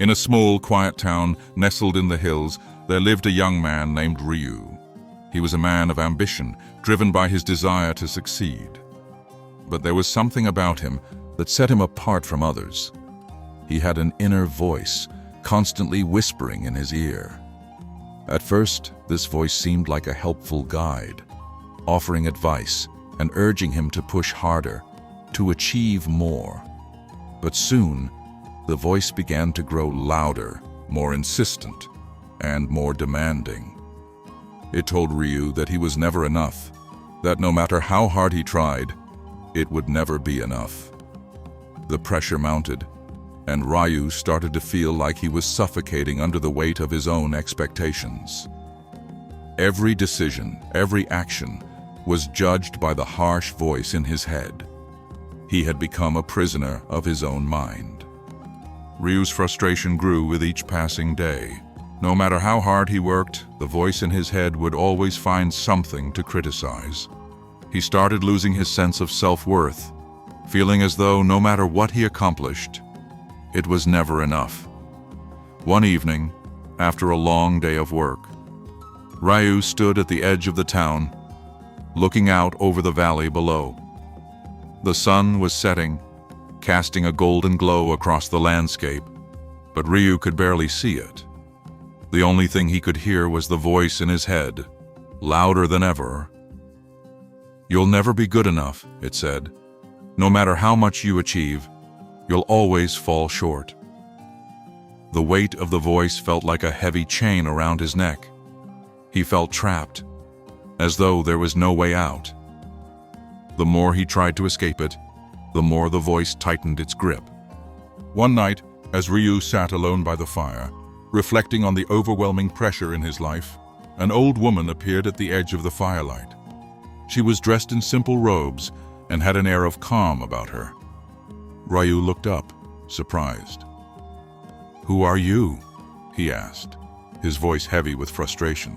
In a small, quiet town nestled in the hills, there lived a young man named Ryu. He was a man of ambition, driven by his desire to succeed. But there was something about him that set him apart from others. He had an inner voice, constantly whispering in his ear. At first, this voice seemed like a helpful guide, offering advice and urging him to push harder, to achieve more. But soon, the voice began to grow louder, more insistent, and more demanding. It told Ryu that he was never enough, that no matter how hard he tried, it would never be enough. The pressure mounted, and Ryu started to feel like he was suffocating under the weight of his own expectations. Every decision, every action, was judged by the harsh voice in his head. He had become a prisoner of his own mind. Ryu's frustration grew with each passing day. No matter how hard he worked, the voice in his head would always find something to criticize. He started losing his sense of self-worth, feeling as though no matter what he accomplished, it was never enough. One evening, after a long day of work, Ryu stood at the edge of the town, looking out over the valley below. The sun was setting, casting a golden glow across the landscape, but Ryu could barely see it. The only thing he could hear was the voice in his head, louder than ever. "You'll never be good enough," it said. "No matter how much you achieve, you'll always fall short." The weight of the voice felt like a heavy chain around his neck. He felt trapped, as though there was no way out. The more he tried to escape it, the more the voice tightened its grip. One night, as Ryu sat alone by the fire, reflecting on the overwhelming pressure in his life, an old woman appeared at the edge of the firelight. She was dressed in simple robes and had an air of calm about her. Ryu looked up, surprised. "Who are you?" he asked, his voice heavy with frustration.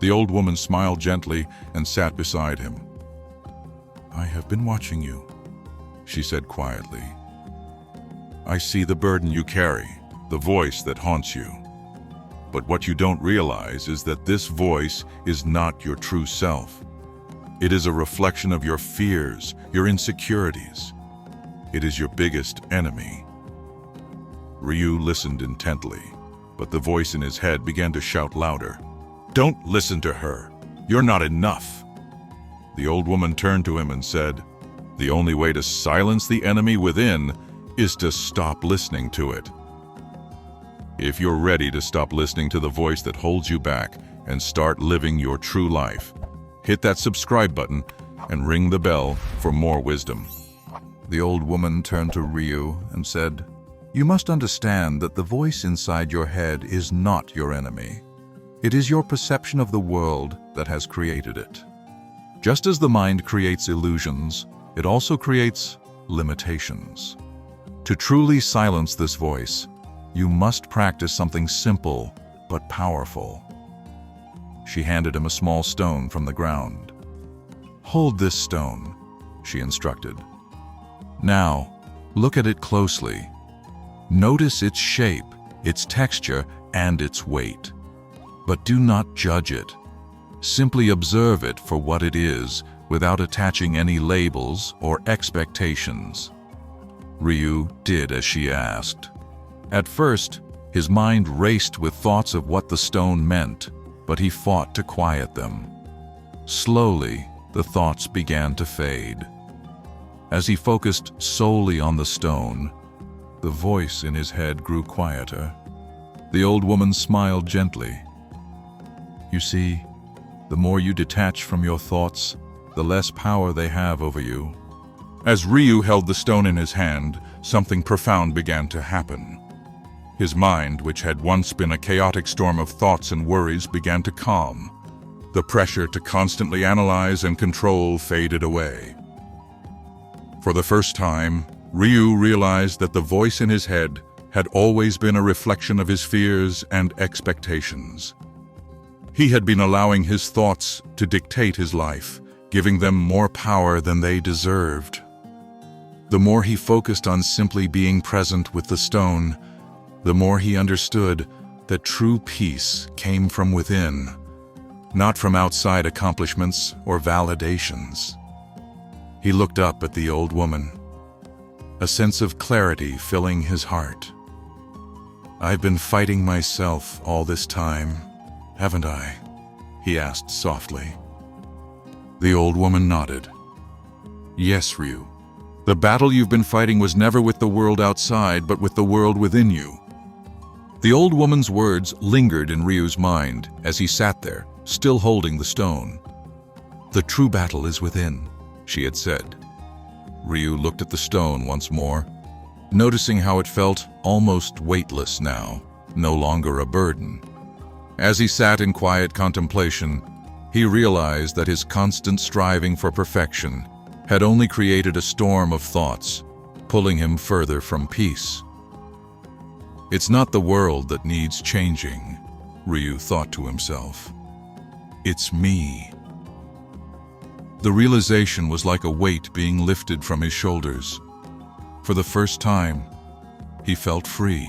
The old woman smiled gently and sat beside him. "I have been watching you," she said quietly. "I see the burden you carry, the voice that haunts you. But what you don't realize is that this voice is not your true self. It is a reflection of your fears, your insecurities. It is your biggest enemy." Ryu listened intently, but the voice in his head began to shout louder. "Don't listen to her. You're not enough." The old woman turned to him and said, "The only way to silence the enemy within is to stop listening to it. If you're ready to stop listening to the voice that holds you back and start living your true life, hit that subscribe button and ring the bell for more wisdom." The old woman turned to Ryu and said, "You must understand that the voice inside your head is not your enemy. It is your perception of the world that has created it. Just as the mind creates illusions, it also creates limitations. To truly silence this voice, you must practice something simple but powerful." She handed him a small stone from the ground. "Hold this stone," she instructed. "Now, look at it closely. Notice its shape, its texture, and its weight. But do not judge it. Simply observe it for what it is, without attaching any labels or expectations." Ryu did as she asked. At first, his mind raced with thoughts of what the stone meant, but he fought to quiet them. Slowly, the thoughts began to fade. As he focused solely on the stone, the voice in his head grew quieter. The old woman smiled gently. "You see, the more you detach from your thoughts, the less power they have over you." As Ryu held the stone in his hand, something profound began to happen. His mind, which had once been a chaotic storm of thoughts and worries, began to calm. The pressure to constantly analyze and control faded away. For the first time, Ryu realized that the voice in his head had always been a reflection of his fears and expectations. He had been allowing his thoughts to dictate his life, giving them more power than they deserved. The more he focused on simply being present with the stone, the more he understood that true peace came from within, not from outside accomplishments or validations. He looked up at the old woman, a sense of clarity filling his heart. "I've been fighting myself all this time, haven't I?" he asked softly. The old woman nodded. "Yes, Ryu. The battle you've been fighting was never with the world outside, but with the world within you." The old woman's words lingered in Ryu's mind as he sat there, still holding the stone. "The true battle is within," she had said. Ryu looked at the stone once more, noticing how it felt almost weightless now, no longer a burden. As he sat in quiet contemplation, he realized that his constant striving for perfection had only created a storm of thoughts, pulling him further from peace. "It's not the world that needs changing," Ryu thought to himself. "It's me." The realization was like a weight being lifted from his shoulders. For the first time, he felt free.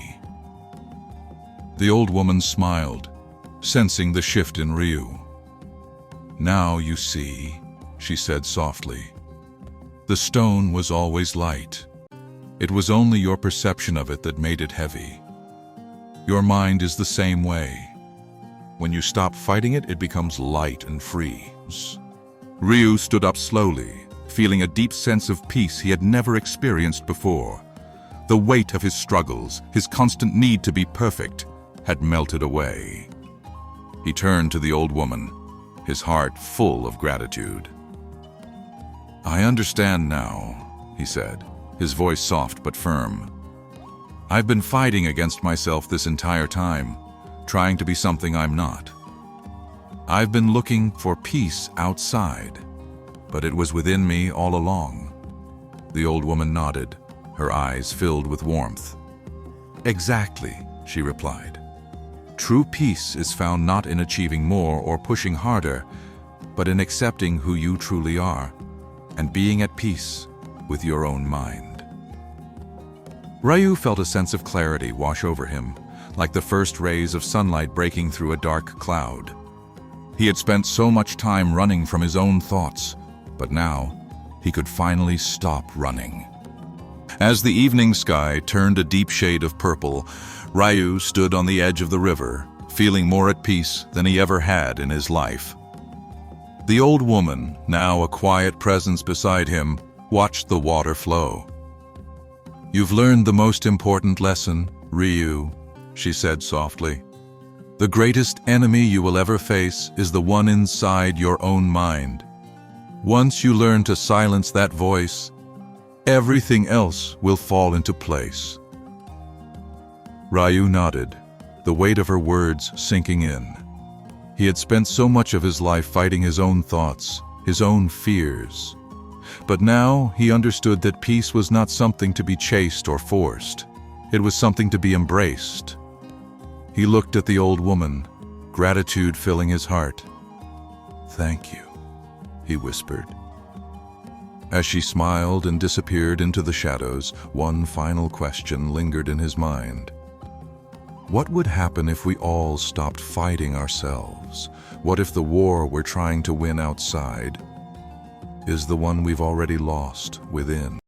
The old woman smiled, sensing the shift in Ryu. "Now you see," she said softly. "The stone was always light. It was only your perception of it that made it heavy. Your mind is the same way. When you stop fighting it, it becomes light and free." Ryu stood up slowly, feeling a deep sense of peace he had never experienced before. The weight of his struggles, his constant need to be perfect, had melted away. He turned to the old woman, his heart full of gratitude. "I understand now," he said, his voice soft but firm. "I've been fighting against myself this entire time, trying to be something I'm not. I've been looking for peace outside, but it was within me all along." The old woman nodded, her eyes filled with warmth. "Exactly," she replied. "True peace is found not in achieving more or pushing harder, but in accepting who you truly are and being at peace with your own mind." Ryu felt a sense of clarity wash over him, like the first rays of sunlight breaking through a dark cloud. He had spent so much time running from his own thoughts, but now he could finally stop running. As the evening sky turned a deep shade of purple, Ryu stood on the edge of the river, feeling more at peace than he ever had in his life. The old woman, now a quiet presence beside him, watched the water flow. "You've learned the most important lesson, Ryu," she said softly. "The greatest enemy you will ever face is the one inside your own mind. Once you learn to silence that voice, everything else will fall into place." Ryu nodded, the weight of her words sinking in. He had spent so much of his life fighting his own thoughts, his own fears. But now he understood that peace was not something to be chased or forced. It was something to be embraced. He looked at the old woman, gratitude filling his heart. "Thank you," he whispered. As she smiled and disappeared into the shadows, one final question lingered in his mind. What would happen if we all stopped fighting ourselves? What if the war we're trying to win outside is the one we've already lost within?